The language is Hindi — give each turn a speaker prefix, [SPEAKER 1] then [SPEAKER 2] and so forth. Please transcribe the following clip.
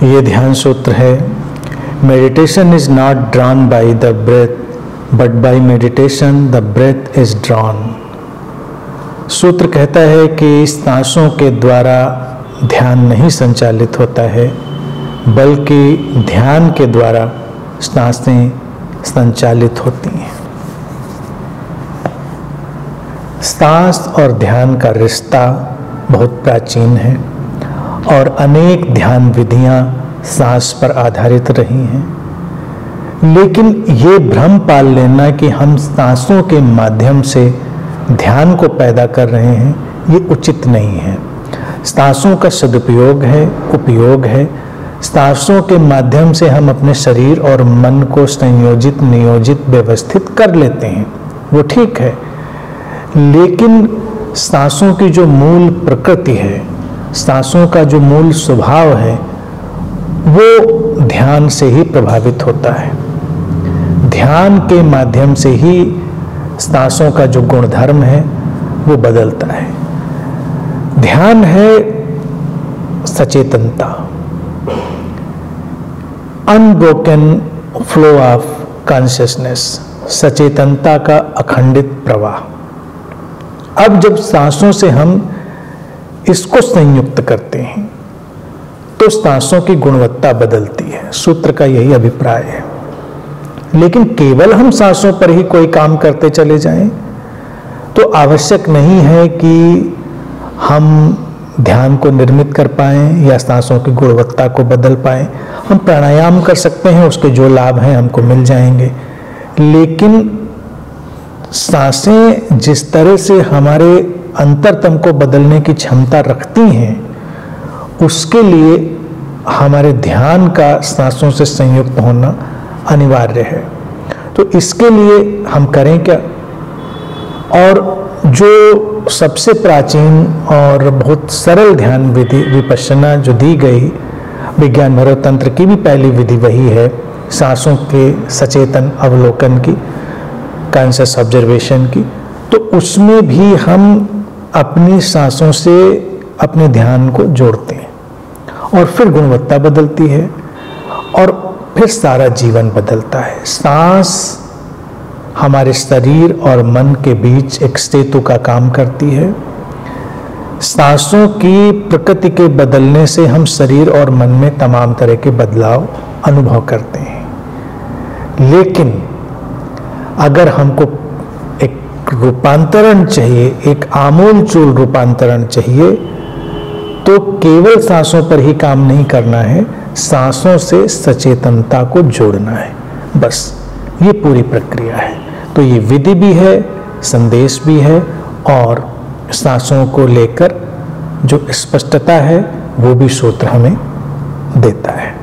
[SPEAKER 1] ये ध्यान सूत्र है, meditation is not drawn by the breath but by meditation the breath is drawn. सूत्र कहता है कि सांसों के द्वारा ध्यान नहीं संचालित होता है, बल्कि ध्यान के द्वारा सांसें संचालित होती हैं। सांस और ध्यान का रिश्ता बहुत प्राचीन है और अनेक ध्यान विधियां सांस पर आधारित रही हैं, लेकिन ये भ्रम पाल लेना कि हम सांसों के माध्यम से ध्यान को पैदा कर रहे हैं, ये उचित नहीं है। सांसों का सदुपयोग है, उपयोग है। सांसों के माध्यम से हम अपने शरीर और मन को संयोजित, नियोजित, व्यवस्थित कर लेते हैं, वो ठीक है। लेकिन सांसों की जो मूल प्रकृति है, सांसों का जो मूल स्वभाव है, वो ध्यान से ही प्रभावित होता है। ध्यान के माध्यम से ही सांसों का जो गुणधर्म है वो बदलता है। ध्यान है सचेतनता, अनब्रोकन फ्लो ऑफ कॉन्शियसनेस, सचेतनता का अखंडित प्रवाह। अब जब सांसों से हम इसको संयुक्त करते हैं तो सांसों की गुणवत्ता बदलती है। सूत्र का यही अभिप्राय है। लेकिन केवल हम सांसों पर ही कोई काम करते चले जाएं तो आवश्यक नहीं है कि हम ध्यान को निर्मित कर पाएं या सांसों की गुणवत्ता को बदल पाएं। हम प्राणायाम कर सकते हैं, उसके जो लाभ हैं हमको मिल जाएंगे। लेकिन सांसें जिस तरह से हमारे अंतरतम को बदलने की क्षमता रखती हैं, उसके लिए हमारे ध्यान का सांसों से संयुक्त होना अनिवार्य है। तो इसके लिए हम करें क्या? और जो सबसे प्राचीन और बहुत सरल ध्यान विधि विपश्यना जो दी गई, विज्ञान भैरव तंत्र की भी पहली विधि वही है, सांसों के सचेतन अवलोकन की, कॉन्शियस ऑब्जर्वेशन की। तो उसमें भी हम अपनी सांसों से अपने ध्यान को जोड़ते हैं और फिर गुणवत्ता बदलती है और फिर सारा जीवन बदलता है। सांस हमारे शरीर और मन के बीच एक सेतु का काम करती है। सांसों की प्रकृति के बदलने से हम शरीर और मन में तमाम तरह के बदलाव अनुभव करते हैं। लेकिन अगर हमको एक रूपांतरण चाहिए, एक आमूलचूल रूपांतरण चाहिए, तो केवल सांसों पर ही काम नहीं करना है, सांसों से सचेतनता को जोड़ना है। बस ये पूरी प्रक्रिया है। तो ये विधि भी है, संदेश भी है, और सांसों को लेकर जो स्पष्टता है वो भी सूत्र हमें देता है।